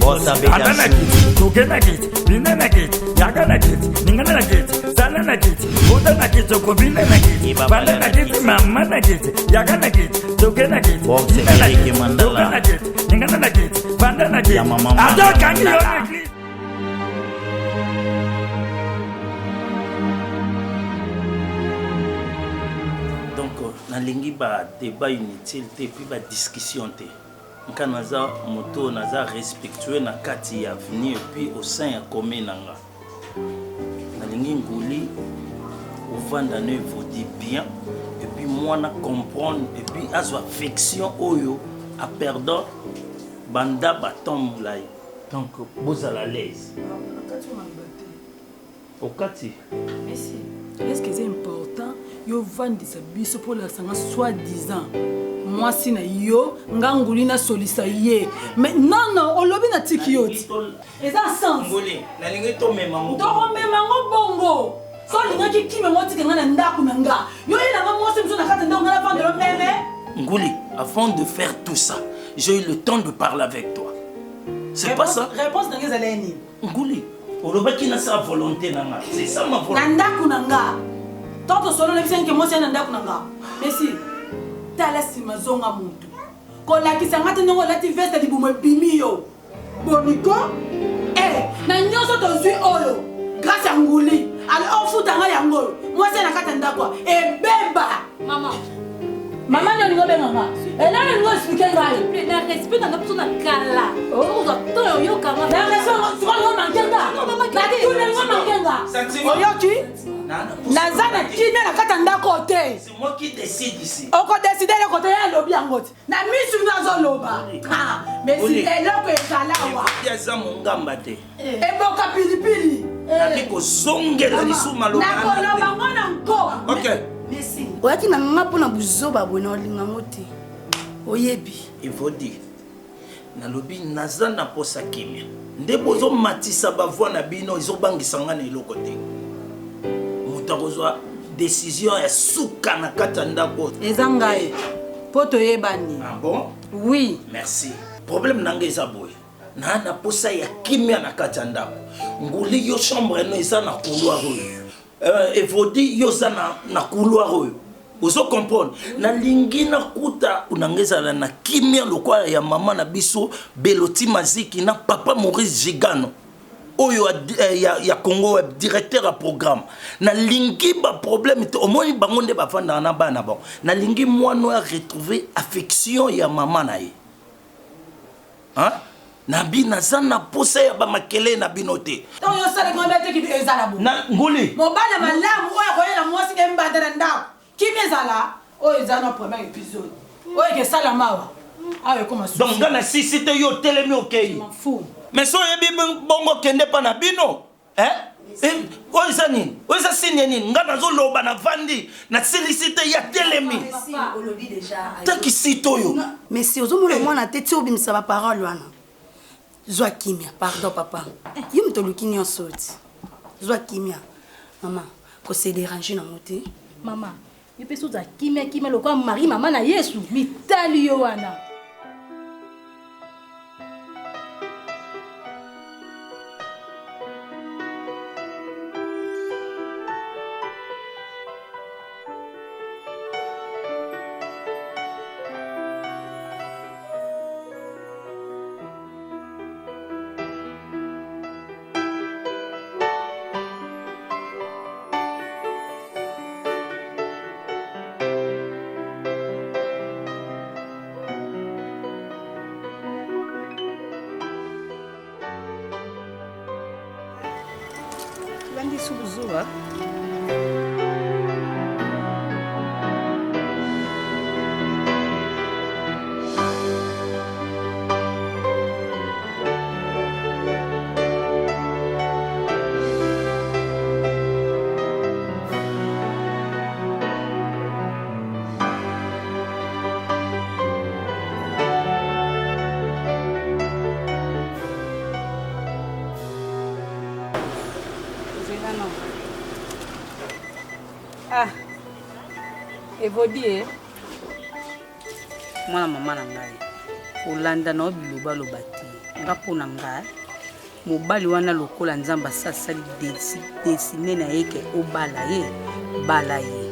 Adana kit, Tugena kit, Binana kit, Yagana kit, Ningana kit, Sanana kit, Udana kit, Okobina kit, Bandana kit, Mamana kit, Yagana kit, Tugena kit, Ningana kit, Ningana kit, Bandana kit, Adana kit. Nalingi ba débat inutile te puis ba discussion te nka naza moto naza respectueux na kati ya avenir et puis au sein ya commune nanga nalingi nguli ovanda ne vodi bien et puis moi na comprendre et puis azwa affection oyo a perdre banda batom mulai donc bozala l'aise au kati merci est-ce que c'est important yo vandisa biso pour la sanga soi-disant moi sina yo nganguli na solisa ye mais non olobi na tiki yoti eza sens ngoli na lingi to memango bongo so linga ki kime ngoti kenga na ndaku na nga yo ila nga mo semso na kata ndongo na vendre meme ngoli avant de faire tout ça j'ai eu le temps de parler avec toi c'est pas ça réponse na ngeza leni ngoli olobaki na sa volonté na nga c'est ça ma volonté na ndaku na nga toto solo le bisenke mo sena ndaku na nga merci tala sima zonga muntu kolakisa ngati ndongo lati veste libumo bimi yo boniko na nyoso tozwi oyo grâce à nguli ale ofuta nga yango mo sena kata ndako ebeba mama nyo ningo benga ela ningo expliquer ngai na respect na personne kala o zo to yo kama na respect ngo mankenga na tu ngo mankenga oyoki Nazana kimia na kata ndako te. C'est moi qui décide ici. Oko décider le côté ya lobi angoti. Na misu nazo loba. Mais si eloko ezala wa. Ya za mongamba te. Eboka pilipili. Na biko zongela lisuma loba. Na ko loba ngona nko. OK. Merci. Oyaki na mama pona buzoba bona olinga ngoti. Oyebi. Il faut dire. Na lobi nazana posa kimia. Nde bozo matisa bavwa na bino izobangisa ngana eloko te. Kozwa décision ya suka na kata ndako ezangaye poto yebani. Ah bon? Oui. Merci. Problème nanga eza boy. Na posa ya kimia na kata ndako. Nguli yo chambre no eza na couloir oyo. Evodi yo za na couloir oyo. Ozo comprendre. Na lingi na kuta unangeza na kimia lokwa ya mama na biso Beloti Maziki na papa Maurice Gigano. Oyo ya Congo directeur à programme na lingi ba problème au moins bangonde ba fanda na bana bon na lingi moi no a retrouver affection ya maman na ye hein na bina zana posa ya ba makele na binote to yo sala ko bete ki ezala bo na nguli mo bana malamu oyo ko yela mwasi ke mbandana ndako kimi ezala oyo ezana premier épisode oyo ke sala mawa ayo ko masu donc ngana sisite yo telemi okay fou. Mais so yebi bongo kende pa na bino oisa nini oisa signe nini nga nazo loba na vandi na silicité ya telemi Olobi déjà taki sito yo mais si ozomona mwana tete obimisa ba parole wana zwa kimia pardon papa yo mtoluki nyonso oti zwa kimia mama ko se déranger na moté mama yo peso za kimia lokwa mari mama na Yesu mitali yo wana. Vandi subuzuwa Evodi mwana mama na ngai olanda na biloba lobati nga mpona nga mobali wana lokola nzambe asali desine na ye ke obala ye bala ye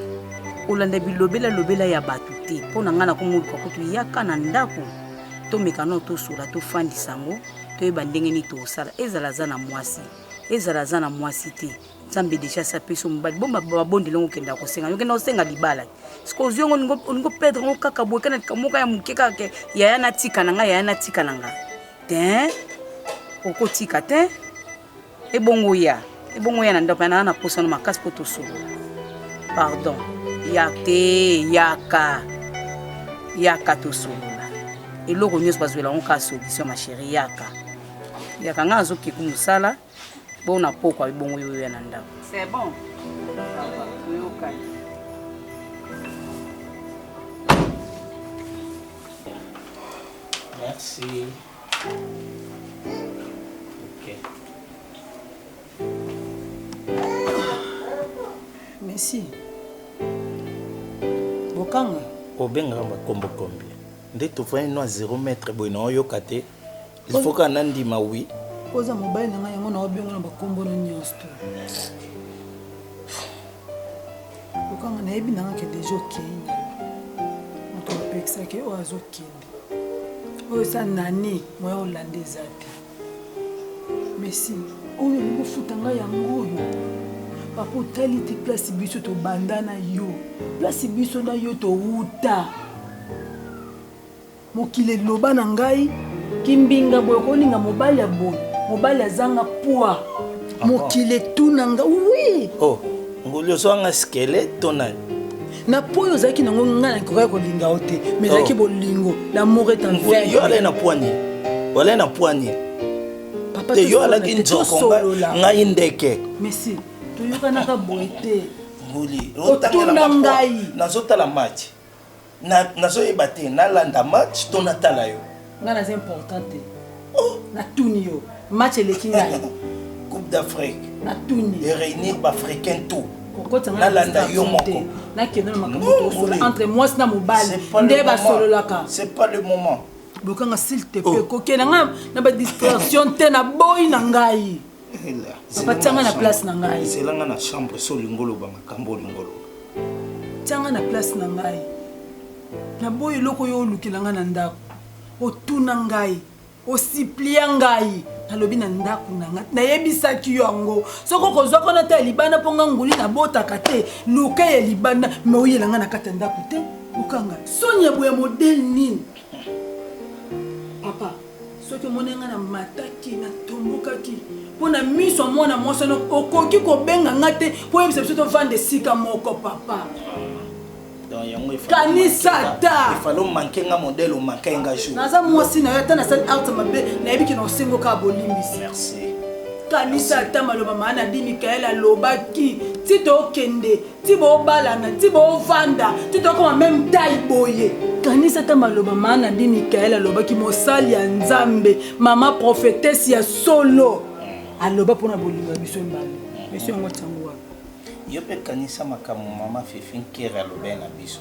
olanda bilobela ya bato te mpona nga nakomoluka kutu yaka na ndako tomeka no tosola tofandisa yango toyeba ndenge nini tosala ezala aza na mwasi te nzambe deja sapesi mobali bomba babondeli ngo okenda kosenga yokenda kosenga libala siko ozwi yango olingo pedre ngo kaka boye kana moka ya moke kaka yaya natika na nga te okotika te ebongo ya na ndako yana na posano makasi po tosolola pardon yaka tosolola eloko nyonso bazwela ngo ka solution ma chérie yaka nga azokeku mosala bona pokwa ebongo yoyo ya na ndako c'est bon Merci. Ok. Merci. Bokanga. Obenga makombo combien? Nde tofani no 0 mètre boy na oyoka te. Il faut qu'on andi ma oui. Poza mobile nga yango na obenga na bakombo na nyonso. Bokanga na yebi nanga ke deja okende. Moto apekisa ke o azokende. Oyo sa nani moya olanda eza te. Merci. Oyo lingofuta nga yango oyo. Papa otali te place biso tobanda na yo. Place biso na yo towuta. Mokile loba na ngai kimbinga boye kolinga mobali ya boye. Mobali azanga poa. Mokile tu na nga. Oui. Oh, ngolio so nga squelette tonal. Na poyo ozalaki nango nga na koka kolinga o te mais ezalaki bolingo l'amour est en vain. Yo ala na poignée. Wala na poignée. Papa te yo ala ki nzoko nga indeke. Merci. Toyokanaka boye te. Ngoli. Otuna ngai. Nazotala match. Nazoyeba te nalanda match to natala yo. Nga na important te. Na tuni yo. Match eleki ngai. Coupe d'Afrique. Na tuni. Et réunir l'Africain tout. Nalanda yo moko. Entre moi na mobali nde basololaka. C'est pas le moment. Bokanga s'il te plaît kokena nga na ba distraction te na boy na ngai. Papa tanga na place na ngai. C'est là na chambre so lingolo ba makambo lingolo. Tanga na place na ngai. Na boy loko yo lukilanga na ndako. Otuna ngai. Osiplia ngai. Nalobi na ndako na nga nayebisaki yo yango soko kozwa kona te libana mponga nguli na botaka te luka ya libana me oyelanga na kati ya ndako te lukanga sonia boya modele nini papa soki monenga na mataki na tombokaki mpona miso ya mwana mwasi okoki kobenga nga te po oyebisa biso tovanda esika moko papa kanisa ta ifalo manke nga modèle o manke nga jour naza mwasi na yo ata nasali arte mabe nayebiki na osengo kaka bolimbisi merci kanisa ta maloba maana di Mikael alobaki ti tokende ti bobalana ti bovanda ti tokoma même taille boye kanisa ta maloba maana di Mikael alobaki mosali ya nzambe mama prophétesse ya solo aloba mpona bolingo ya biso mbala biso yango ntango yo pe kanisa makamu mama Fifi nkera lobena biso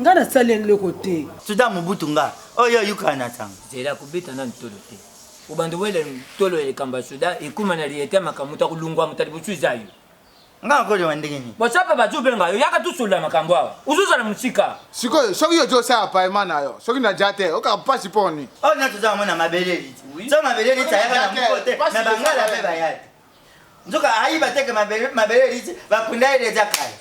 nga nasali eloko te tuda mobutu nga oyo yukana tanga zela kubita na ntolo te ubandu wele ntolo elekamba suda ikuma na liete makamu ta kulungwa mutali buchuzayo nga ngoli wandengeni bosapa bajube ngayo yaka tusula makambo awa uzuza na musika sikoyo soki yo josa paema na yo soki na jate oka pasi poni o na tuza mona mabeleli so mabeleli tayaka na mkote na bangala pe bayati nzoka aiba teke mabeleli bakunda ile zakaya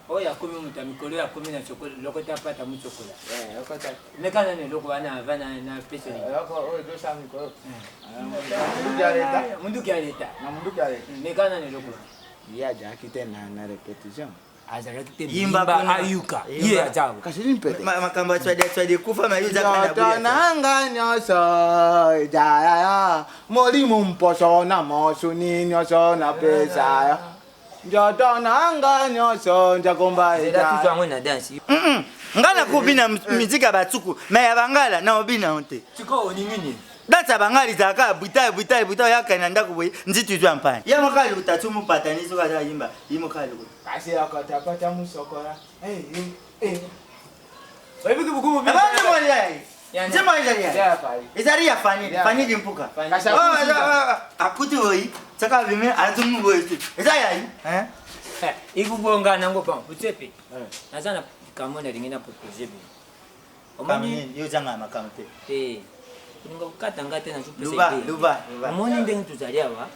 oya kumi mutamikolo ya kumi na chokola lokota pata muchokola lokota mekana ne loko bana vana na pesa yako oyo josa mikolo mundu kia leta na mundu kia leta mekana ne loko ya jaki tena na repetition azalaki te yimba ayuka ye ajabu kasini mpete makamba twade kufa mayuza kana buya nanga nyoso jaya molimo mposo na mosuni nyoso na pesa Joto nanga nyoso njakomba ida tuzo yango na dance ngana kubina mizika batsuku me ya bangala na obina onte tiko oningini data bangali zaka buta yakana ndakuboyi nzituzwa mpani ya makali utatu mupatanizo kada yimba yimokali kasi akatapata musokora wewe kibukumu abana mwana Nzema ezali ya fani dimpuka. Akuti oyi, saka vime azumu boyi. Eza yayi. Ikubonga nango pa. Utsepe. Nazana kamona lingina proposer bi. Omani yo zanga makamte. Kuninga kukata ngate na supese. Luba. Omoni ndenge tuzalia wa.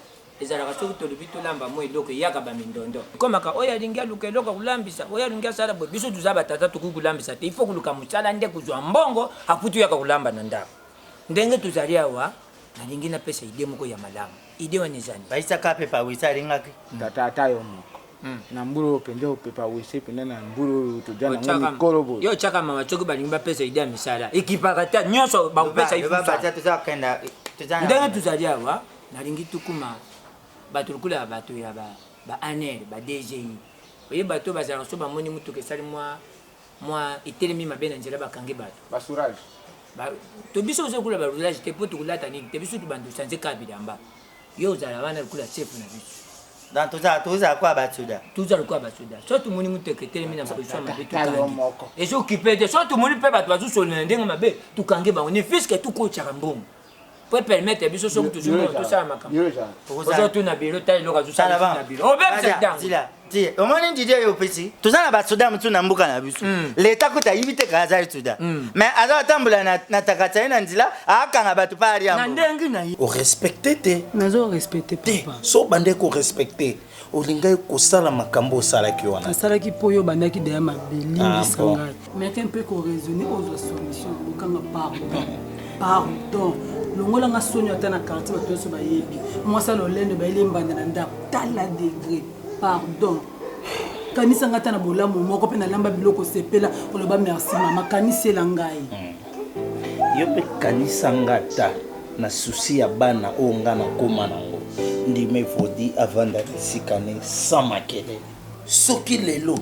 Ezalaka soki tolobi tolamba mo eloko eyaka bamindondo komaka oyo alingi aluka eloko kulambisa oyo alingi asala boye biso tuza batata tukukulambisa te ifo kuluka mosala nde kuzwa mbongo akuti oyaka kulamba na ndako ndenge tozali awa nalingi napesa ide moko ya malamu ide wana ezani baisaka pepa wisa alingaki tata yo moko na mbulu opende opepa wise pende na mbulu toja na mikolo boye yo chaka mama choki balingi bapesa ide ya misala ekipaka ta nyonso bakupesa ifusa ndenge tozali awa nalingi tukuma bato lukula bato ya ba anel ba DGI oye bato bazala so bamoni mutuka esali mwa itelemi mabe na nzela bakange bato basurage to biso ozokula ba roulage te po tukulata nini te biso tubandu sanze kabidamba yo ozala wana lukula chef na biso dans tuza kwa batuda lukula batuda so tumoni mutuka itelemi na position mabe tukange ezo kipete so tumoni pe bato bazusolena ndenge mabe tukange bango ni fiske tukochaka mbongo pour permettre biso so toujours tout ça makambo aujourd'hui na biro taille loka tout ça na biro Ti, omoni ndije yo pesi. Tuzana basuda mtu na mbuka na biso. Leta kuta yibite kaza tuda. Mais aza tambula na takata na ndila akanga batu pari yambo. Na ndengi na yi. O respecter te. Nazo respecter papa. So bande ko respecter. Olinga ko sala makambo sala ki wana. Sala ki poyo bandaki de mabeli sanga. Mais qu'un peu ko raisonner aux solutions. Okanga pardon. Longola nga sonyo atana quartier ba toso ba yebi. Moi ça lolendo ba ile mbanda na ndako. Tala degré. Pardon. Kanisa ngata na bolamu moko pe na lamba biloko sepela oloba merci mama kanisa langai. Yo pe kanisa ngata na souci ya bana o ngana koma nango. Ndime fodi avant d'aller sans makele. Soki lelo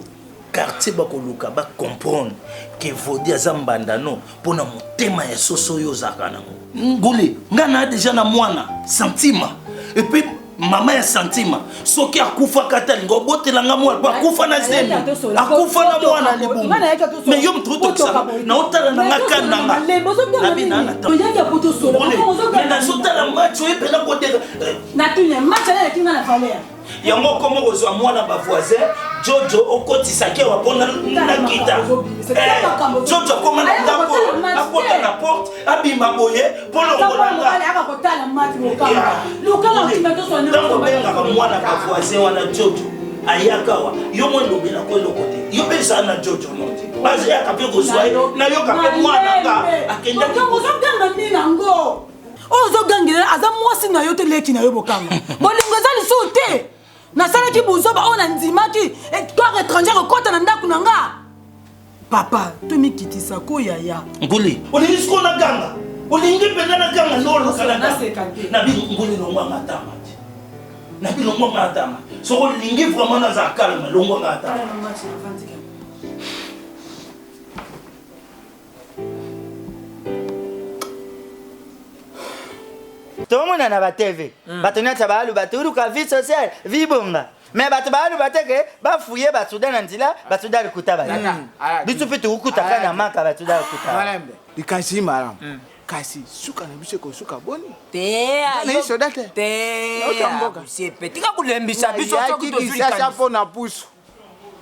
quartier ba koluka ba comprendre que vodi azambanda no pona motema ya soso yo zakana. Nguli ngana déjà na mwana sentiment et puis mama ya sentima soki akufa kata lingo botelanga mwana kwa kufa na zemi akufa na mwana libu mais yo mtruto tsaka na otala na ngakanda na binana to yaka poto solo na sotala macho epela koteka na tunya macho na kinga na valeur yango komo kozwa mwana ba voisin Jojo okotisa ke wapona na kita Jojo koma na ndako akota na porte abima boye polo ngolanga aka kotala mati mokamba lokala kimato so ndako benga ba mwana ba voisin wana Jojo ayakawa yo mwendo bila ko lokote yo besa na Jojo monte baze akape kozwa na yo kape mwana ka akenda kozoganga nina ngo ozogangela aza mwasi na yo te leki na yo bokanga bolingo zali sote na sala ki buzoba ona ndimaki toi étranger kota na ndako nanga papa to mikitisa ko yaya nguli olingi sko na ganga olingi penda na ganga no kala na bi nguli no ngwa matamati na bi no ngwa matama so olingi vraiment na za calme lo ngwa ngata Tomona na ba TV. Batonyata balu baturu ka vie sociale, vie bonga. Mais batu balu bateke ba fouiller batuda na ndila, batuda likuta ba. Bitu fitu ukuta kana maka batuda likuta. Malembe. Ikasi maram. Kasi suka na biso ko suka boni. Te ayo. Ni sodate. Te. Otamboka. Sepetika kulembisa biso soki to sasa po na pusu.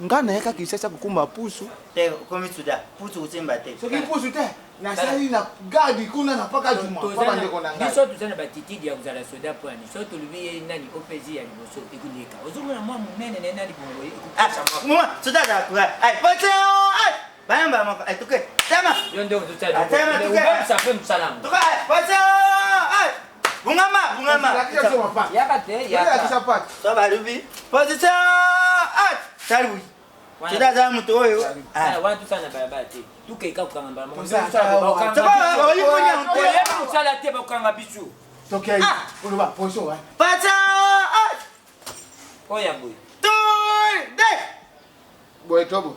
Ngana yaka kisasa kukumba pusu. Te komi tuda. Pusu utemba te. Soki pusu te. Na sali na gadi kuna na paka juma. Papa ndeko na ngadi. Biso tuzana batiti ya kuzala soda po ani. So tulubi nani opezi ya liboso ekuleka. Ozomona mwa munene nena libongo ikupesa mwa. Mwa tuda da kwa. Ai pote ai. Bayamba mako ai tuke. Tema. Yo ndio tutala. Tema tuke. Ube msafe msalamu. Tuka ai pote ai. Bungama. Yaka te yaka. So balubi. Pote ai. Taribu. Tuda za mtu oyo. Ah, watu sana barabara te. Tukeka kukanga barabara. Saba oyikunya mko. Yeba msala te bakanga bisu. Tokei. Uluba poso wa. Pata ai. Oya boy. Toi de. Boy tobo.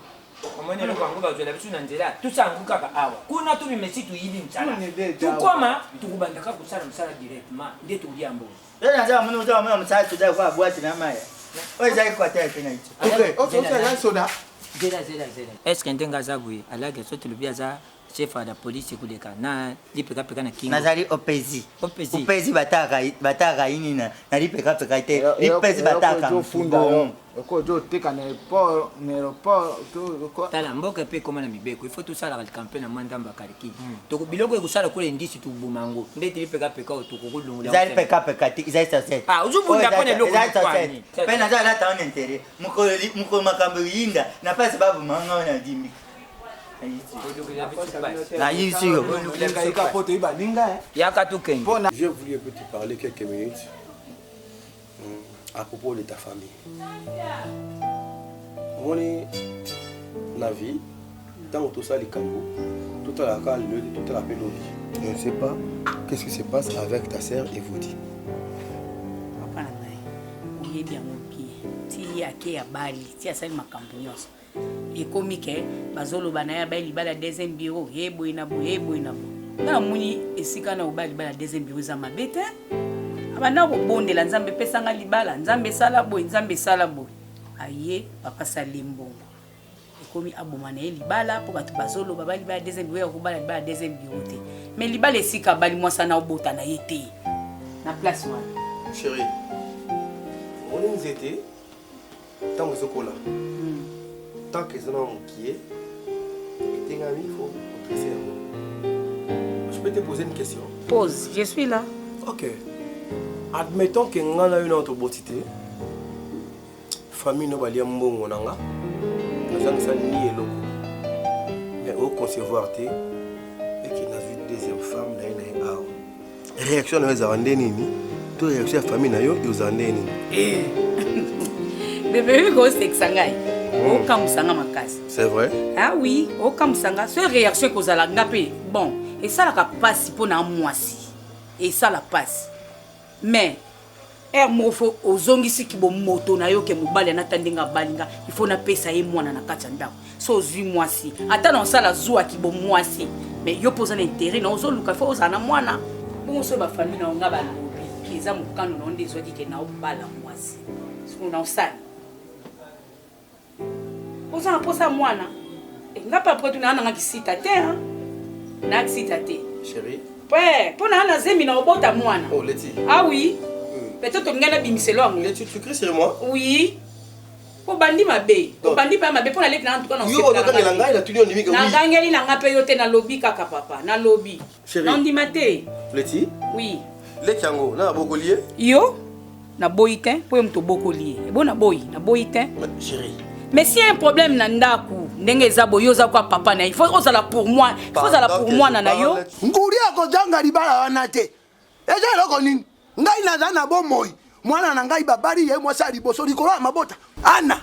Omoni lo kwangu bazwela bisu na nzela. Tusanguka ka awa. Kuna tu bimesi tuyibi msala. Tukoma tukubandaka kusala msala directement. Nde tulia mbo. Yeye anataka mwana msala tuda kwa boîte na maya. Oye zai kwa tele tena hicho. Okay, okay, ya soda. Zela. Est-ce que ndenga za boye? Alage so tulubia za chef ya police kuleka na lipekapeka na kingo nazali opezi Opezi. opezi bataka ini na lipekapeka te lipezi bataka mfungo okojo teka na aéroport tala mboka pe koma na mibeko il faut tosala campagne na mandamba kaliki toko biloko ekusala kule ndisi tubumango ndeti lipekapeka otukukulungula zali pekapeka ti zali sase ah uzubunda pone loko kwani pe nazali la taone intere mukolo makambo yinda na pasi babu manga na dimi na yisi yo yakatukengi J'ai voulu un peu te parler quelques minutes à propos de ta famille. On est la vie, dans tout ça, les cambo, tout à la calme, tout à la pédologie. Je ne sais pas qu'est-ce qui se passe avec ta sœur Evoudi. Papa na ngai oyebi yango bien ti ake ya bali ti asali makambo nyonso ekomi ke bazoloba na ye abai libala deuxième bureau yeboye na boye nga namoni esika na obali libala deuxième bureau eza mabe te abanda kobondela nzambe epesanga libala nzambe esala boye aye papa sali mbongo ekomi aboma na ye libala mpo bato bazoloba bali libala deuxième bureau ya kobala libala deuxième bureau te mais libala esika bali mwasa na obota na ye te na place wana. Chérie, on nous était tant que ce qu'on a. Tant que c'est un qui est, il faut dresser un mot. Je peux te poser une question? Pose, je suis là. Ok. Admettons que nous avons une autre beauté. Famille nous va dire bon on a. Nous avons ça ni loko. Mais au concevoir te et qu'il a vu deuxième femme na ina réaction na za ndeni ni. Toute réaction de la famille, ils ont dit. Bébé, c'est vrai? Ah oui, c'est une réaction que vous avez ngapé. Bon, et ça la passe pour moi si. Et ça la passe. Mais mofo ozongisi ki bo moto na yo ke mobali na tandinga balinga, il faut na pesa ye mwana na katanda. So zui mwasi. Ata na sala zuwa ki bo mwasi. Mais yo pose un intérêt na ozo luka faut ozana mwana. Bon so ba famille na ngaba kiza mukano na ondezo dike na obala mwasi. Siku na usali. Oza posa mwana. Ngapa potu na nga kisita te hein. Na kisita te. Chérie. Ouais, pour na zemi na obota mwana. Oh Leti. Ah oui. Peut-être on ngana bimiselo ango. Leti, tu cries sur moi? Oui. Pour bandi mabe. Pour bandi pa mabe pour na leki na en tout cas na. Yo on ka la ngai na tuni on dimika oui. Na ngangeli na ngape yo te na lobby kaka papa, na lobby. Chérie. Na ndimate. Leti? Oui. Leki yango na bokolier? Yo na boyite, po mto bokolier. E bona boy, na boyite. Chérie. Mais s'il y a un problème nandaku, ndenge zabo yoza kwa papa na, il faut osala pour moi, il faut osala pour moi na yo. Nguri akozanga libala wana te. Eza loko nini? Ngai naza na bomoi. Mwana na ngai babari ye mwasa liboso likolo ya mabota. Ana.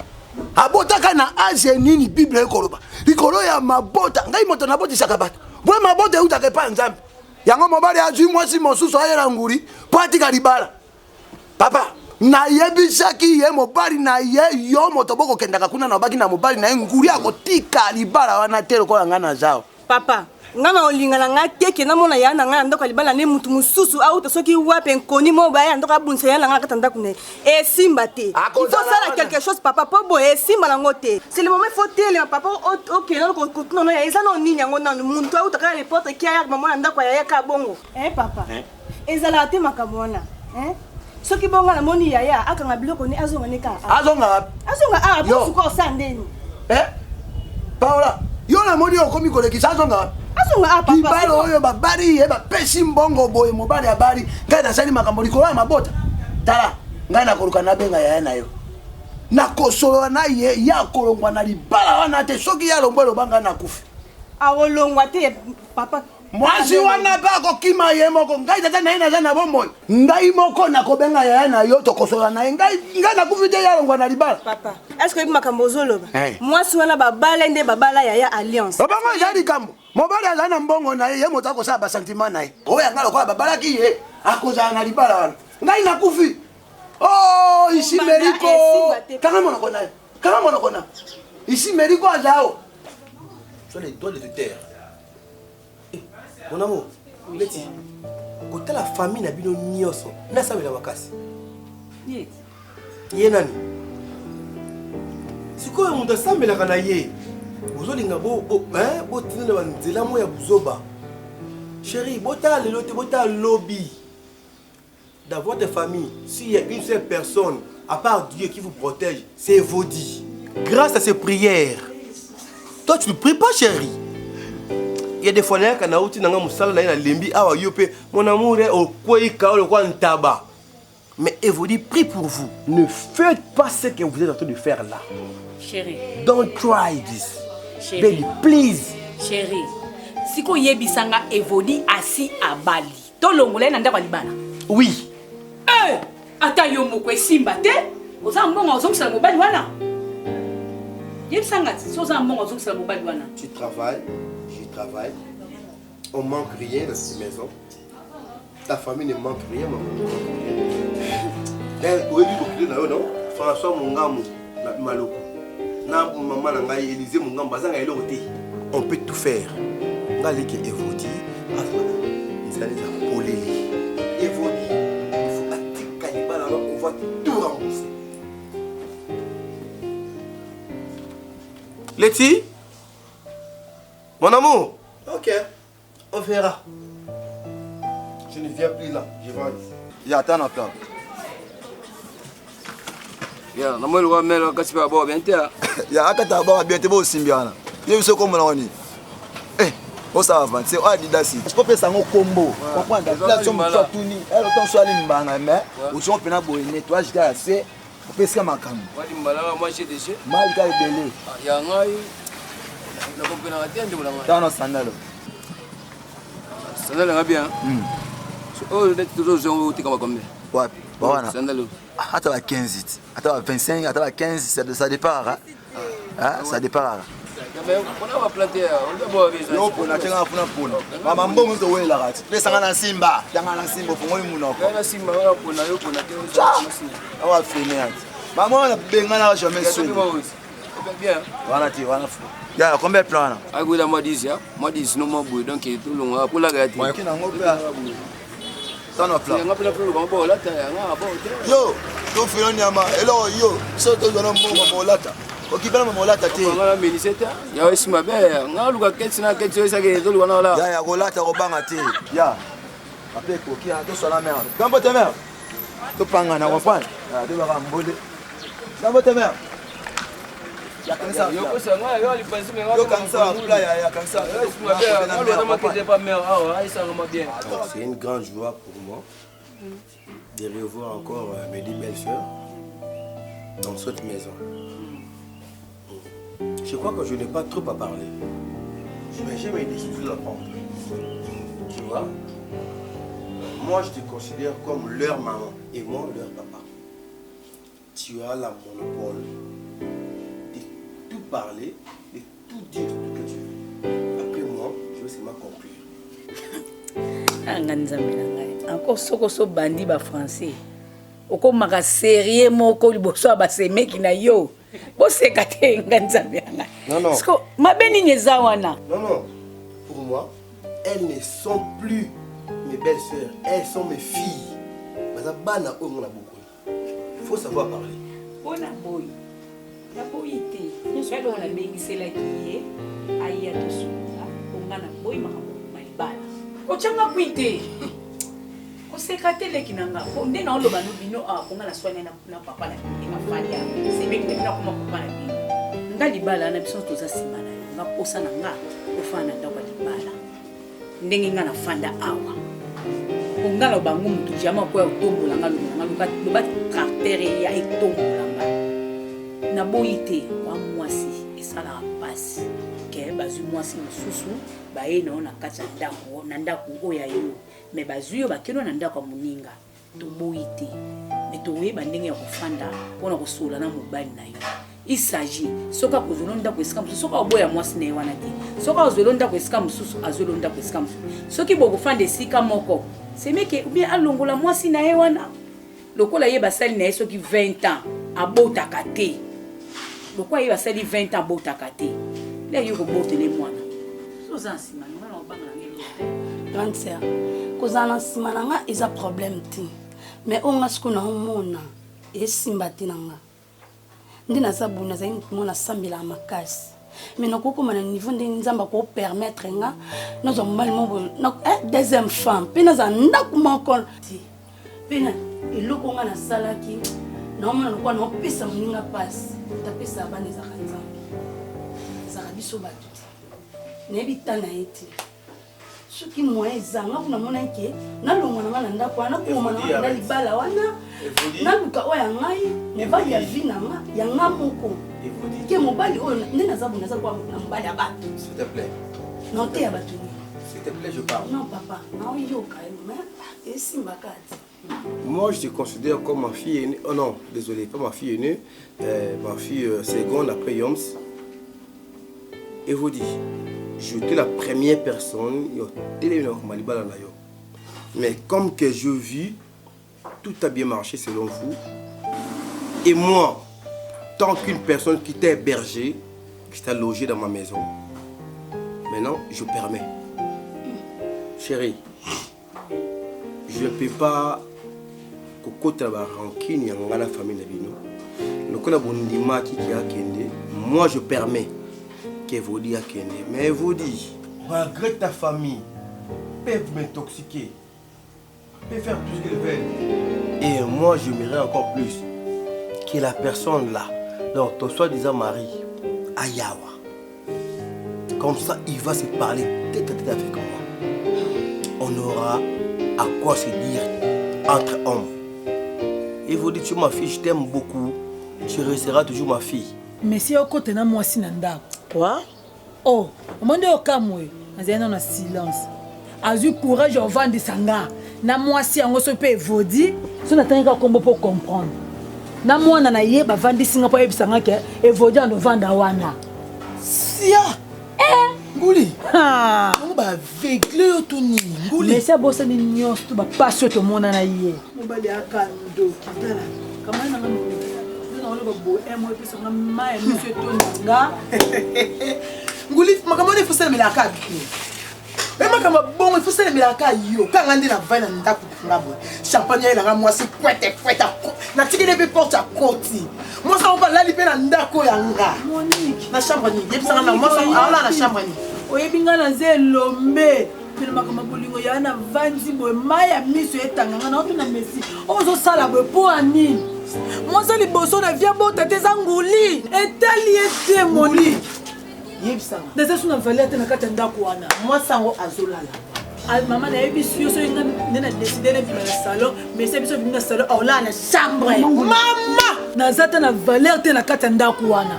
Abotaka na aze nini Bible ekoloba. Likolo ya mabota. Ngai moto na boti sakabata. Bwe mabota utake pa nzambe. Yango mobali azui mwasi mosusu ayela nguri. Patika libala. Papa. Na yebisaki ye mobali na ye yo moto boko kendaka kuna na obaki na mobali na ye nguri akotika libala wana te lokola ngana zao. Papa, ngana olingana nga teke na mona yana nga ndoka libala ne mutu mususu au to soki wape nkoni mo ba ya ndoka bunsa yana nga katanda kuna. E simba te. Il faut faire quelque chose papa po bo e simba na ngote. C'est le moment faut tele papa OK non non ya eza no nini yango na muntu au taka les portes qui ya mama ndako ya ka bongo. Papa. Ezala te makamona. Soki bonga na moni yaya akanga biloko ni azonga neka. Azonga posuko sandeni. Paola, yo na moni okomi kolekisa azonga. Azonga papa. Ibalo oyo babari ye ba pesi mbongo boye mobali ya bari. Ngai na sali makambo likolo ya mabota. Tala, ngai na koluka na benga yaya na yo. Na kosolo na ye ya kolongwa na libala wana te soki ya lombo lobanga na kufi. Awolongwa te papa. Mwasi wana pa kokima ye moko ngai tata na ina na bomoi ngai moko na kobenga ya na yo tokosola na ngai na kuvide ya longwa na libala papa est-ce que makambo zoloba mwasi wana babala nde babala ya alliance baba ngo jali kambo mobali ala na mbongo na ye moto akosa ba sentiment na ye oya ngalo kwa babala ki ye akoza na libala wana ngai na kufi oh ici meriko kama mona kona ici meriko azao sur les doigts de terre. Mon amour, Leti, quand la famille n'a pas de nioso, n'a pas de vacances. Yé nani. Si quoi on doit s'amener la canaille, bozolinga botina na banzela mo ya buzoba. Chérie, bota lelo te bota lobby. Dans votre famille, s'il y a une seule personne, à part Dieu qui vous protège, c'est Evodi. Grâce à ses prières. Toi, tu ne pries pas, chérie. Il y a des fois là, quand on a outil dans la salle, là, lembi, ah, yope, mon amour est au quoi le quoi tabac. Mais Evodi prie pour vous. Ne faites pas ce que vous êtes en train de faire là. Chérie. Don't try this. Chérie. Baby, please. Chérie. Si ko yebisanga Evodi asi à Bali. To longola na ndako libana. Oui. Ata yo moko esimba te. Oza mbongo ozongisa mobali wana. Yebisanga soza mbongo ozongisa mobali wana. Tu travailles, je travaille. On manque rien dans cette maison. Ta famille ne manque rien, maman. Oui, non? François Mongamou, Maloko. Maman Nangaï, Élisée Mongam, Bazanga et l'autre. On peut tout faire. Ngaleke Evodi, nous allons appeler. Evodi, il faut attirer Kaliba là-bas, on va tout rembourser. Letty? Mon amour? Ok, on verra. Je ne viens plus là, je vais ici. Il y a un temps. Ya, na mwelo wa melo kasi ba bo bentia. Ya akata ba bientôt bo simbiana. Ye biso comme na oni. On ça avance, c'est Adidas. Tu peux faire ça en combo. Comprendre la somme soit tuni. Elle autant soit limbanga mais ou sont pena bo nettoyage ga assez. On peut ça makam. Wali mbala moi chez déchet. Mal ga belé. Ya ngai. Na ko pena atende mulanga. Dans sandalo. Sandalo nga bien. Oh, le toujours on tika makombe. Wapi? Bwana. Sandalo. Hata ba 15, hata ba 25, hata ba 15, ça départ. Ah, ça départ. On va planter, on va boire avec ça. Yo pona tenga funa pona. Mama mbongo zo wela kati. Pesa ngana simba, tanga simba fungoli munoko. Ngana simba wala pona yo pona te. Awa fene ati. Mama ona bengana jamais sou. Bien. Wana ti wana fu. Ya combien de plans là? Agula moi 10 ya. Moi 10 no mo boy donc tout long pour la gati. Moi kina ngope. Tano plan. Ya ngapela plan ko bo la ta ya ngaba. Yo, to filo nyama. Elo yo, so to zona mbongo molata. Okibala molata te. Ngala miniseta. Ya wesima be. Ngaluka ketsina ketso esake zolu wana la. Ya kolata ko banga te. Ya. Ape ko ki a to sala mer. Gambo te mer. To panga na comprendre. Ah de ba mbole. Gambo te mer. Ya kanisa. Yo ko sa ngala yo li pensi me ngala. Yo kanisa pla ya kanisa. Wesima be. Ngalo na makete pas mer. Ah, ça va bien. C'est une grande joie pour moi de revoir encore mes deux belles sœurs dans cette maison. Je crois que je n'ai pas trop à parler. Mais j'ai mes décisions à prendre. Tu vois? Moi, je te considère comme leur maman et moi, leur papa. Tu as la monopole de tout parler, de tout dire ce que tu veux. Après moi, je vais seulement conclure. Encore so bandi ba français. Oko maka sérieux moko liboso ba semeki na yo. Bo sekate nganzambe nga. Non. Sko mabeni nyeza wana. Non. Pour moi, elles ne sont plus mes belles sœurs, elles sont mes filles. Il faut savoir parler. Bona boy. La boyité. Nous sommes dans la bengisela qui est aya to suka. Ongana boy makambo malibala. Ochanga kwite. Osekate lekinanga. Onde na oloba no bino ongana swana na papa na falia. Sebeki na kuma papa na bino. Ngalibala na biso toza simana. Nga posa na nga ofana ndako libala. Ndenge nga na fanda awa. Ongala bango mutu jama ko ya tombola nga luka tracteur ya etombola nga. Na boyite wa mwasi esala pasi. Ke bazu mwasi mususu baye na kati ya ndako na ndako oya yo. Me bazu yo bakeno na ndako muninga. To boyite. Me to we bandenge ya kufanda pona kosola na mobali na yo. Il s'agit soka kozolonda ko esika mususu soka oboya mwasi na wana te. Soka ozolonda ko esika mususu azolonda ko esika mususu. Soki boko fanda esika moko. C'est meke ou bien alongola mwasi na ye wana. Lokola ye basali na ye soki 20 ans abotaka te. Lokola ye basali 20 ans abotaka te. Le yo ko botele mwana. Soza nsima ngana obanga ngelo. Grande sœur, kozana nsima nanga eza problème te. Mais onga siko na omona esimba te nanga. Ndina zabuna za mona sambila makasi. mais nakokoma na niveau ndenge nzambe akopermettre nga nazwa mobali moko deuxième femme mpe naza ndako moko mpe na eloko nga nasalaki naomona lokola naopesa moninga mpasi tapesa bana ezaka nzambe ezaka biso bato te nayebi ta na ye te soki moyen ezanga kuna monake nalongwa na nga na ndako wana nakoma na nga na libala wana naluka oyo ya ngai mobali ya vi na nga ya nga moko ke mobali oyo nde naza boye naza lokola na mobali ya bato non te ya bato non papa naoyoka mais esimbaka te. Moi, je te considère comme ma fille aînée. Oh non, désolé, pas ma fille aînée, ma fille seconde après Yoms. Et vous dites, j'étais la première personne, mais comme que je vis, tout a bien marché selon vous. Et moi, tant qu'une personne qui t'a hébergé, qui t'a logé dans ma maison, maintenant, je permets. Chérie, je ne peux pas kokota ba rancune ya la famille na bino. Lokola bondima ki a kende, moi je permets que vous dites à kende. Mais vous dites, malgré ta famille, peuvent m'intoxiquer, peuvent faire tout ce qu'ils veulent. Et moi j'aimerais encore plus que la personne là, donc ton soi-disant mari, Ayawa, comme ça il va se parler tête à tête avec moi. On aura à quoi se dire entre hommes. Et vous dites, tu es ma fille, je t'aime beaucoup. Tu resteras toujours ma fille. Mais si au côté de moi, si nanda. Quoi? Oh, au monde au camoué, nous avons un silence. Azu courage au vent de sanga. Na moi si on se peut vodi, si on attend qu'on peut comprendre. Na moi na naie ba vent de singa pour ebisanga ke e vodi en vent dawana. Sia. Nguli. Ah. On va veiller tout ni. Nguli. Mais ça bosse ni nyos tu ba passer tout monde na yé. Mobali akando kitala. Kama na ngamo. Ndio na bo emo episo na mai monsieur tonanga. Nguli makamoni fusela milaka. Même quand bon il faut se milaka yo. Quand on dit na vaina ndaku ngabo. Champagne ila nga mwasi kwete na tiki de porte à côté. Moi ça on va la liper na ndako yanga. Monique. Na chambre ni. Yebisa na moi ça ala na chambre ni. Oyebinga na zelombe. Pele makama bolingo ya na vandi boy maya miso etanga na otu na mesi. Ozo sala boy po ani. Moi ça liboso na via bota te zanguli. Etali ete moni. Yebisa. Desa suna valete na kata ndako wana. Moi sango azolala. Maman na yebi si yo so nga nena décider de le salon mais c'est biso binga salon oh là na chambre. Mama na zata na valeur te na kata ndako wana.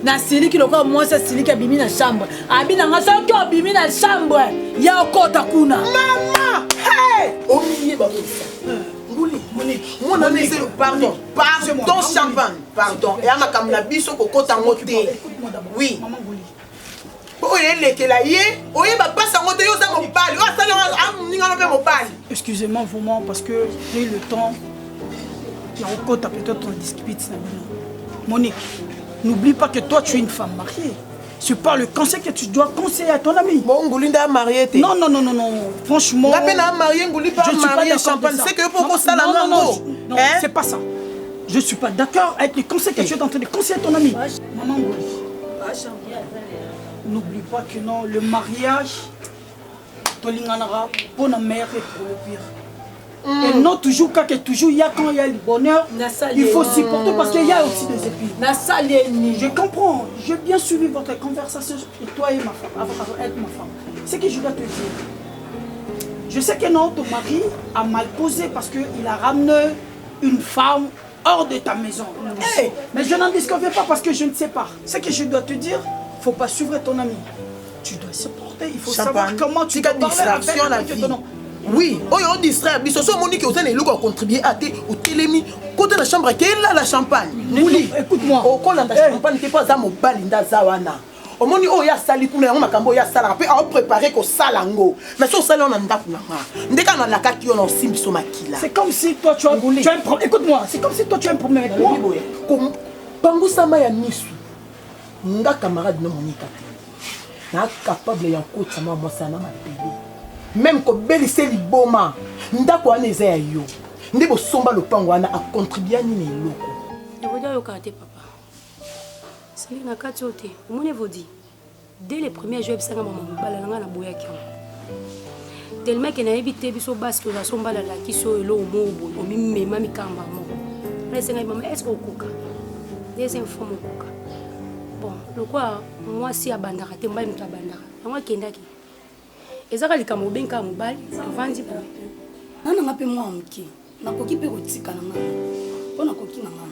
Na siliki loko moi ça siliki abimi na chambre. Abina nga so ko abimi na chambre. Ya okota kuna. Mama! Hey! Omiye ba Nguli, Monique. Mon ami c'est pardon. Pardon champagne. Pardon. Et ama kam na biso kokota ngote. Oui. Maman Nguli. Excusez-moi vraiment parce que j'ai eu le temps. Il y a encore peut-être on discute. Monique, n'oublie pas que toi tu es une femme mariée. C'est pas le conseil que tu dois conseiller à ton ami. Bon, Ngoulinda marié. Non. Franchement. La peine à marier, Ngouli pas marié champagne. C'est que pour qu'on ça la non, c'est pas ça. Je suis pas d'accord avec les conseils que tu es en train de conseiller à ton ami. Maman Ngouli. N'oublie pas que non, le mariage, pour la mère et pour le pire. Et non, toujours, quand il y a le bonheur, il faut supporter parce qu'il y a aussi des épines. Je comprends, j'ai bien suivi votre conversation, et toi et ma femme, avec ma femme. C'est que je dois te dire. Je sais que non, ton mari a mal posé parce qu'il a ramené une femme hors de ta maison. Hey, mais je n'en disconviens pas parce que je ne sais pas. C'est que je dois te dire. Faut pas suivre ton ami. Tu dois supporter. Il faut savoir comment tu dois distraction la vie. Oui, on distrait. Mais ce soit Monique qui a contribué à tes au télémi. Côté la chambre, quelle est la champagne? Mouli, écoute-moi. Au col de la champagne, tu n'es pas à mon balinda zawana. Au moment où il y a sali pour les hommes, il y a sala. Après, on préparer qu'au salango. Mais si on sali, on a un dapuna. Dès qu'on a la carte, on a un simbi sur ma kila. C'est comme si toi tu as un problème. Écoute-moi, c'est comme si toi tu as un problème avec moi. Comme Pango Sama ya Nisu. Nga camarade no monika na capable ya kota ma moi sana ma bébé même ko belise liboma ndako wana eza ya yo nde bo somba lopango wana a contribuer ni eloko je veux dire yo kate papa ça explique na kati ote. Omone vodi. Dès les premiers jours bisanga mama mobala nga na boya ki. Tellement que na évité biso basse que la sombala la kiso elo mobo o mi mami kamba mo. Là c'est maman est-ce qu'on koka. Deuxième fois mon koka. Bon, le quoi moi si abandaka te mba mutu abandaka. Moi kendaki. Ezaka likambo benka mobali avandi ba. Nana ngape moi amki. Nakoki pe kotika na nga. Pona koki na nga.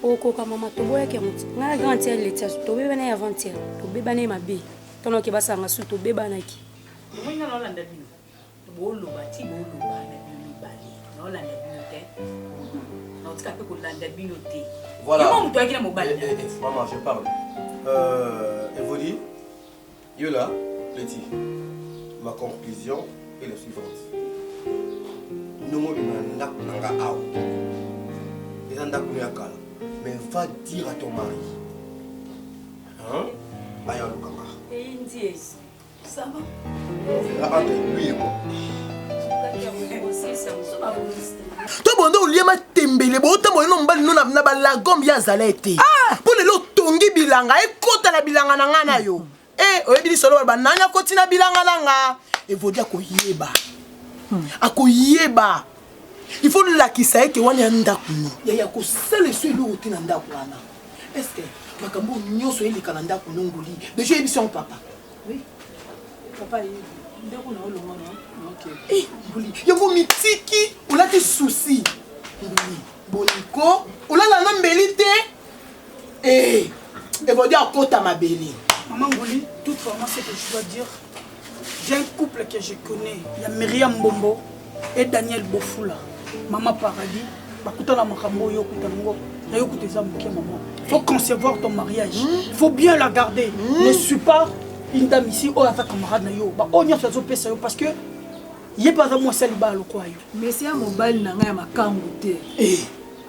Okoka mama toboya ke mutu. Nga garantir l'état to beba na avant-hier. To beba na mabe. Tono ke basanga su to beba na ki. Mwenye na Olanda bino. Bolo bati bolo bana bino bali. Na Olanda bino te. Na otika pe ko Olanda bino te. Voilà. Yo mutu akina mobali. Maman, je parle. Evoli, Yola, petit. Ma conclusion est la suivante. Nous sommes mais va dire à ton mari. Hein? Baya Lukanga. Ça va? On verra entre lui et moi. To bondo uliema tembele bota moyo mbali no na bala gombi ya zalete. Po lelo tongi bilanga ekota na bilanga na ngana yo. Oyebi solo ba nanya koti na bilanga langa. Evodi akoyeba. Akoyeba. Il faut la kisa eke wani anda kuno. Ya ko sele so ilo oti na ndaku wana. Est-ce que makambo nyoso eli kananda kuno ngoli. Déjà ebi son papa. Oui. Papa ndeko na olo mwana. OK. Ngoli. Yango mitiki olati souci. Ngoli. Boniko, olala na mbeli te. Evodi akota mabeli. Maman Ngoli, toutefois, moi, ce que je dois dire, j'ai un couple que je connais. Il y a Myriam Bombo et Daniel Bofoula. Maman Paradis, il faut concevoir ton mariage. Il faut bien la garder. Ne suis pas une dame ici, oh, ta camarade, parce que il n'y a pas de moi célibat. Mais c'est un mobile n'a ma camboute.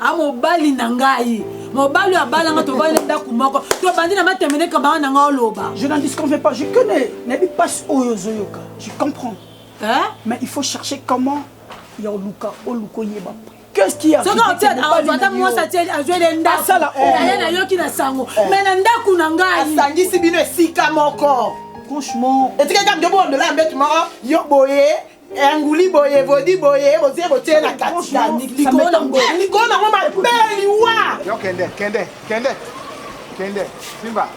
A mobali nangai mobali ya balanga to bali ndaku moko to bandi na matemene kaba na ngoloba. Je n'en disconviens pas, je connais. Nebi passe oyozoyoka. Je comprends. Hein? Mais il faut chercher comment Yaoluka Oluko Yeba. Qu'est-ce qu'il y a? C'est quand tu as moi ça tient à jouer les ndaku. Ça là. Na yo ki na sango. Mais na ndaku nangai. Asangi sibino sika moko. Franchement, et tu regardes de bon de la bête mara yo boye. Enguli boye vodi boye bozie botie na katika likona ngoma beli wa yo kende simba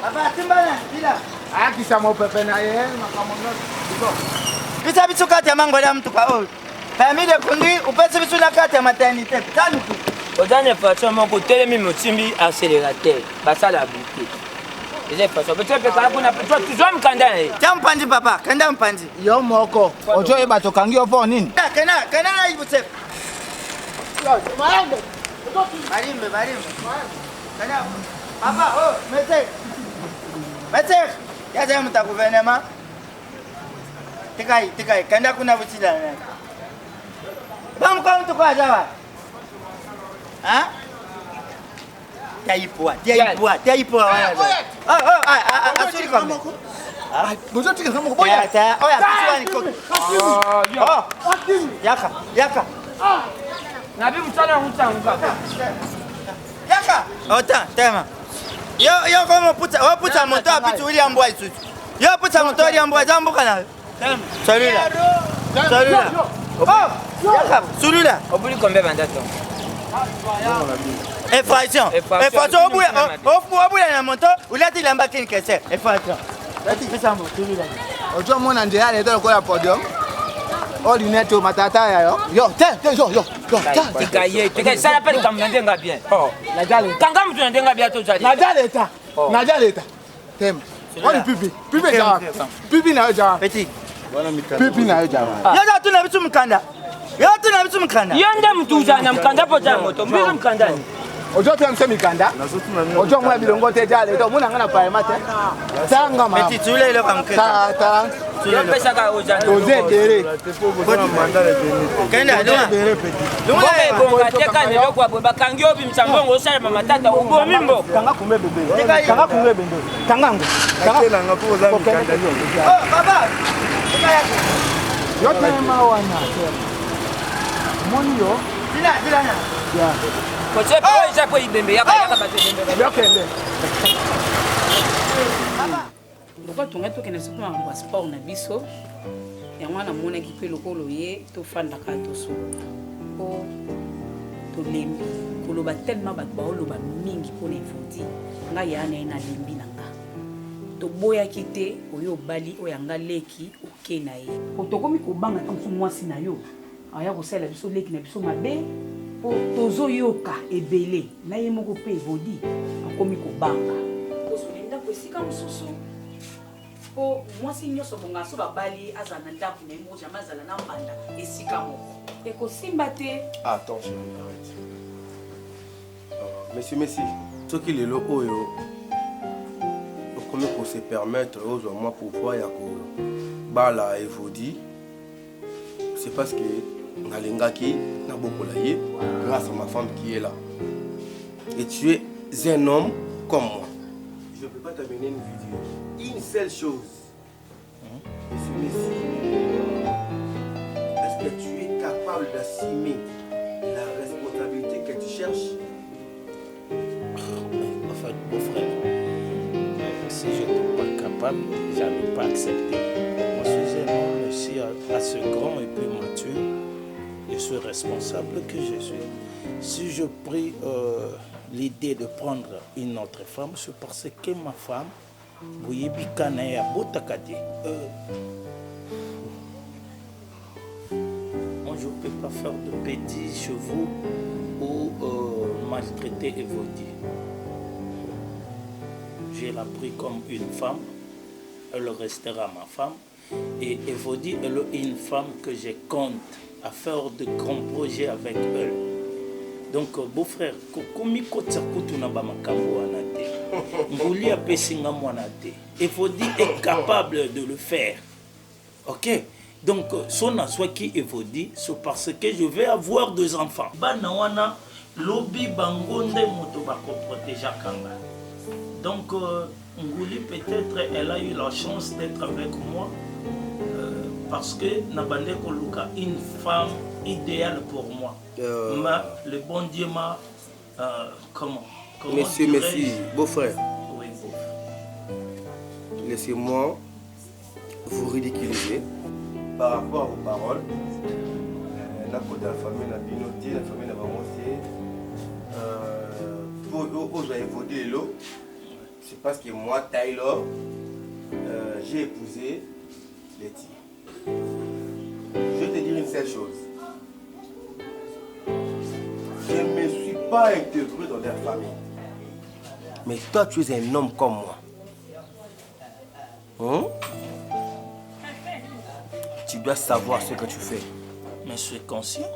aba simba na bila akisa mo pepe na ye makamono bisa biso kati ya mango ya mtu ka oyo famille kundi upese biso na kati ya maternité tanu odane façon moko telemi motimbi accélérateur basala buté. Mpanji papa, kenda mpanji. Yo moko, ojo eba tokangi ofo nini? Kena na ibute. Barimbe. Kena. Papa, oh, mete. Ya jamu ta gouvernement. Tikai, kenda kuna butila. Bam kwa mtu kwa jawa. Ha? Tiaipua. Asuri kama. Bozo tika kama boya. Oya, piswa ni koki. Yaka. Nabi mtana mtanga. Yaka. Ota, tema. Yo kama puta moto apitu uli ambwa isutu. Yo puta moto uli ambwa jambo kana. Salula. Yaka, sulula. Obuli kombe bandato. Infraction, obuya na moto ulati lamba kini kese. Infraction. Lati kisambo tulila. Ojo mona nje yale to ko ya podium. All net o matata ya yo. Yo. Tikai sana pale kama ndenga bien. La jale. Kanga mtu ndenga bien to jali. Na jale ta. Tem. Oni pipi jawa. Pipi na jawa. Petit. Pipi na jawa. Yaza tuna bitu mkanda. Yenda mtuza na mkanda po za moto. Mbizo mkandani. Ojo tu amse mikanda. Ojo mwa bilongo te jale to muna ngana pa mate. Tanga ma. Petit tule ile kwa mkeka. Ta. Tule pesa ka ojana. Oze dere. Kenda doa. Lunga bonga teka ni lokwa boba kangi obi msambongo osala mama tata ubo mimbo. Kanga kumbe bebe. Kanga kumbe bendo. Kangango. Kanga ngapo za mikanda hiyo. Oh baba. Yote ma wana. Monio Pourquoi tu as tokende soki na sport na biso yango wana namonaki mpe lokolo ye tofandaka tosolo po tolembi koloba tellement bato baoloba mingi mpona efodi ngai yana ye nalembi na nga toboyaki te oyo obali oyo yanga leki oke na ye po tokomi kobanga ta mosu mwasi na yo aya kosalela biso leki na biso mabe po tozoyoka ebele na ye moko mpe evodi akomi kobanga kozoli ndako esika mosusu po mwasi nyonso bonga so babali aza na ndako na ye moko jamai azala na mbanda esika moko ekosimba te. Attention, Messi, ce qu'il est là, comment on se permettre aux hommes pouvoir y bala evodi, c'est parce que Nalengaki n'a beaucoup laillé grâce à ma femme qui est là. Et tu es un homme comme moi. Je ne peux pas t'amener une vidéo. Une seule chose. Messi, est-ce que tu es capable d'assumer la responsabilité que tu cherches? En fait, mon frère, si je n'étais pas capable, je n'allais pas accepter. Moi, je suis un homme aussi assez grand et puis mature. Je suis responsable que je suis. Si je pris l'idée de prendre une autre femme, c'est parce que ma femme, vous voyez, moi, je ne peux pas faire de petits chevaux ou maltraiter Evodi. Je l'ai pris comme une femme, elle restera ma femme. Et Evodi, elle est une femme que je compte à faire de grands projets avec elle. Donc, beau-frère, komi kotsakutu na ba makambo anate. Nguli apesinga mwanate. Evodi est capable de le faire. OK? Donc, son aswa qui Evodi, c'est parce que je vais avoir 2 enfants. Bana wana lobi bangonde moto bako protéger kanga. Donc, Nguli peut-être elle a eu la chance d'être avec moi parce que Nabande Koluka une femme idéale pour moi. Mais le bon Dieu m'a comment Monsieur Messi, beau-frère. Oui, beau-frère. Laissez-moi vous ridiculiser par rapport à vos paroles. La côté de la famille, la binoté, la famille, la maman, pour vous avez voté l'eau. C'est parce que moi, Taylor, j'ai épousé Letty. Je vais te dire une seule chose. Je ne me suis pas intégré dans leur famille. Mais toi, tu es un homme comme moi. Hein? Tu dois savoir ce que tu fais. Mais je suis conscient.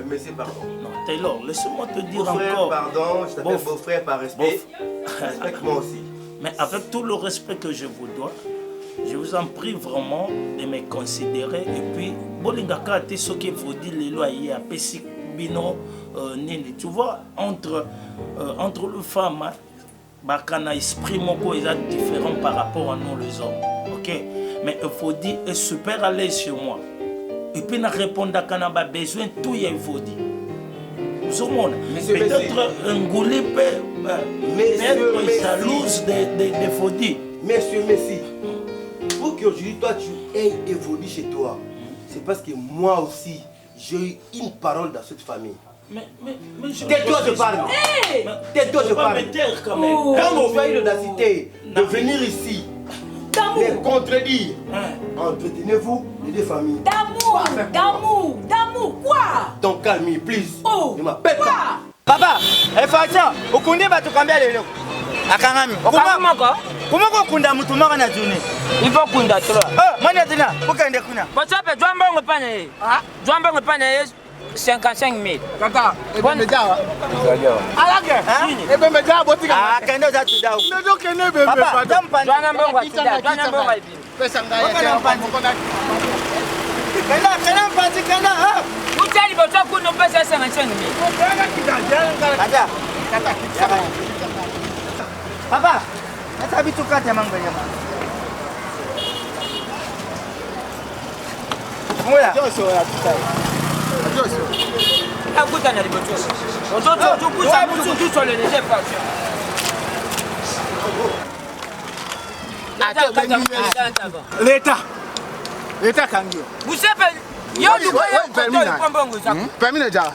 Mais c'est pardon. Non, Taylor, laisse-moi te dire beau-frère, encore. Pardon, je t'appelle beau-frère par respect. Respecte-moi aussi. Mais avec tout le respect que je vous dois, je vous en prie vraiment de me considérer. Et puis, bolingaka te ce que vous dites les lois hier, pesi bino nini. Tu vois, entre le femme, bakana esprit moko est différent par rapport à nous les hommes. Ok? Mais il faut dire est super à l'aise sur moi. Et puis, na répondre à kanaba besoin tout il faut dire. Peut-être un goulé peut être jalouse de Fodi. Monsieur Messi, pour qu'aujourd'hui toi tu aies évolué chez toi, c'est parce que moi aussi j'ai eu une parole dans cette famille. Tais-toi, je parle. Tais-toi, je parle. Quand on fait l'audacité de venir ici, les contredire, entretenez-vous les 2 familles. D'amour, quoi? Donc calme, please. Ne m'appelle pas. Papa, effatia, ukundi batu kambia lelo. Akangami. Kuma kunda mtu mara na juni. Ipo kunda tro. Mwana tina, ukende kuna. Bochape jwamba ngopanya ye. Jwamba ngopanya ye 55,000. Kaka, ebembe jawa. Alage. Ebembe jawa botika. Ah, kendo za tudau. Ndio kene bembe. Papa, jwana mbongo tudau, jwana mbongo ibi. Pesa ngaya. Kena mpati kena. Utali bocha kuno pesa 55,000. Kata. Papa, hata bitu kata mambo ya mama. Moya. Joshua ya tutai. Joshua. akuta na liboso ozoto kusa mutu sur le léger passion L'état kangi. Vous savez, yo permis déjà.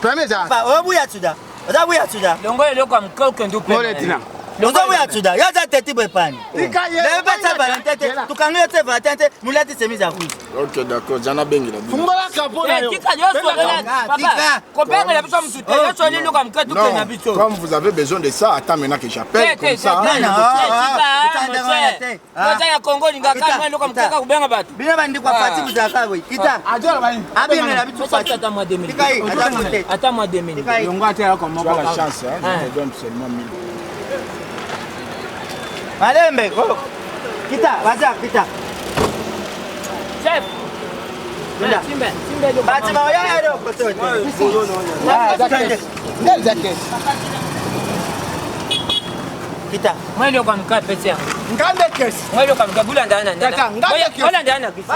Permis déjà. Ba obuya tuda. Oza buya tuda. Longo eloko amkoke ndo pe. Moletina. Oza buya tuda. Yo za teti bepani. Le beta valentete. Tukanga te valentete mulati semise à couche. Ok, d'accord, jana bengi la. Fungola kapo na yo. Tika yo solela. Papa. Kopenge la biso mutute. Yo solela eloko amkoke ndo pe na biso. Comme vous avez besoin de ça, attends maintenant que j'appelle comme ça. Tika ya Congo ninga kama eloko amkoke kubenga bato. Bina bandi kwa Fatima zakawe. Kita. Ajola bani. Abenge la biso Fatima ata moi 2000. Tikai, ata ata moi 2000. Longo ata kwa Tu as la chance, hein, je te donne seulement 1000. Malembe, go. Kita, waza, kita. Chef. Simbe. Bati ba ya ero kotote. Kita. Mwele kwa mka pesa. Ngande kesi. Mwele kwa mka bula ndana. Kaka, ngande kesi. Wala ndana kisi.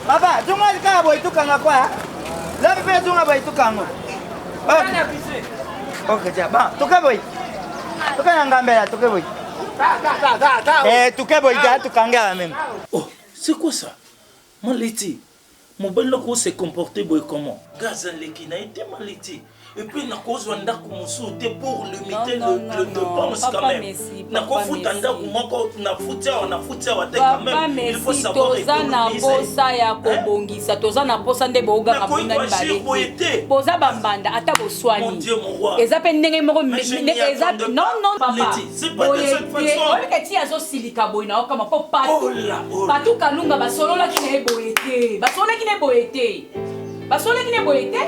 Baba, tunga ka boy tukanga kwa. Labi pe tunga boy tukanga. Ndana kisi. Okay, ja. Ba, tukaboy. Tukanga ngambela tukaboy. Tukaboy ja tukanga même. Oh, c'est quoi ça? Maliti. Mon bel loco s'est comporté boy comment? Gazaleki n'a été maliti. Et puis na cause wanda kumusuté pour limiter le dépense quand même. Na ko futanda kumoko na futia wa quand même. Il faut savoir toza na posa ya kobongisa toza na posa nde boga kapunda balete. Poza bambanda ata boswani. Eza pe ndenge moko eza non papa. C'est pas de cette façon. Oye kati azo silika boina okama po patu. Patu kalunga basolola kine boyete. Basolola kine boyete. Basolola kine boyete.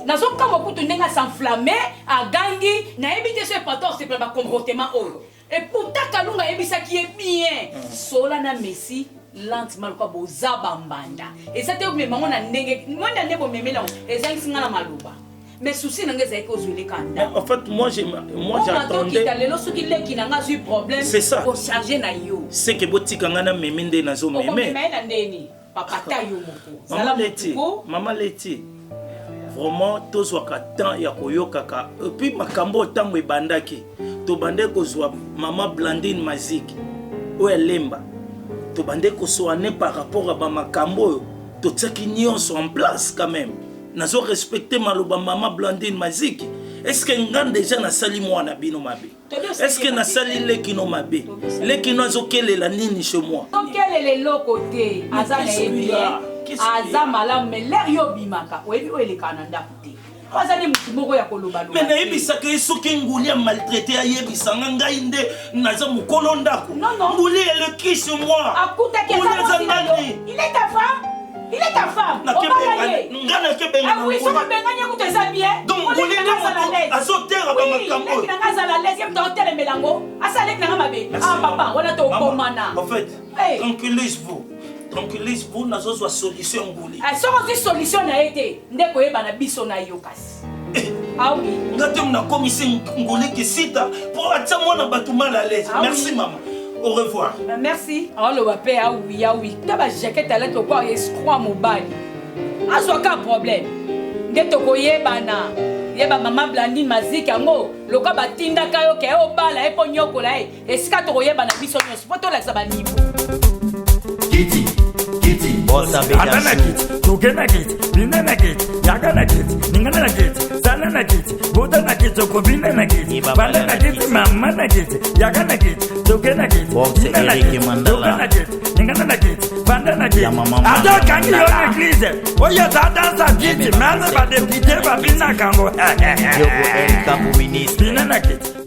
Nazokamba kutu ndenga s'enflammer agangi na ebité ce pator c'est pas comportement oyo et pourtant kalunga ebisa qui est bien sola na Messi lentement kwa boza bambanda et ça te obime mango na ndenge mwenda ndebo memela ezangi singa na maluba mais souci nanga ezaki ozwele kanda en fait moi j'attendais lelo soki leki nanga zui problème c'est ça pour charger na yo c'est que botika ngana meminde nazo meme na ndeni papa ta yo moko maman Leti vraiment tozwaka temps ya koyokaka et puis makambo ntango ebandaki tobande kozwa mama Blandine Mazik oyo elemba tobande kosoane par rapport à bamakambo oyo totiaki nyonso en place quand même nazo respecter maloba mama Blandine Mazik. Est-ce que nga déjà nasali mwana bino mabe? Est-ce que nasali lekino mabe? Lekino azokelela nini chez moi? Okelele lokote azana ebia aza malamu mais l'air yo bimaka oyebi oyelekana ndako te azali mutu moko ya koloba mais nayebisaka ye soki nguli ya maltraité ayebisanga ngai nde naza mokolo ndako nguli eleki chez moi akutaki il est ta femme. Il est ta femme. Ah oui, si on benganye kuto eza bien. Donc nguli nde azotera ba makambo. Oui, nanga za la laisse yem dans tel melango. Asale nanga mabe. Ah papa, wala to komana. En fait, tranquillise-vous, nazo zwa solution nguli. Ah, soko zi solution na été. Ndeko yeba na biso na yo kasi. Ah oui. Ngate mna komisi nguli kisita pour atia mwana batu mal à l'aise. Merci maman. Au revoir. Merci. Alors le pape ah oui. Taba jaquette à la to quoi escroc mobile. Azo ka problème. Ndeto koyebana. Yeba maman Blandine Mazik yango loka batinda kayo ke obala epo nyokola e. Esika to koyebana biso nyonso. Poto la sa ba niveau. Kiti. Adana kiti, tukena kiti, binena kiti, yagana kiti, ningana kiti, salana kiti, budana kiti, kubinena kiti, balana kiti, mamana kiti, yagana kiti, tukena kiti, binena kiti, tukena kiti, ningana kiti, bandana kiti. Ado kangi yo l'église, oyo zadansa kiti, mane ba député ba bina kango. Yogo Erika Ministre. Binena kiti.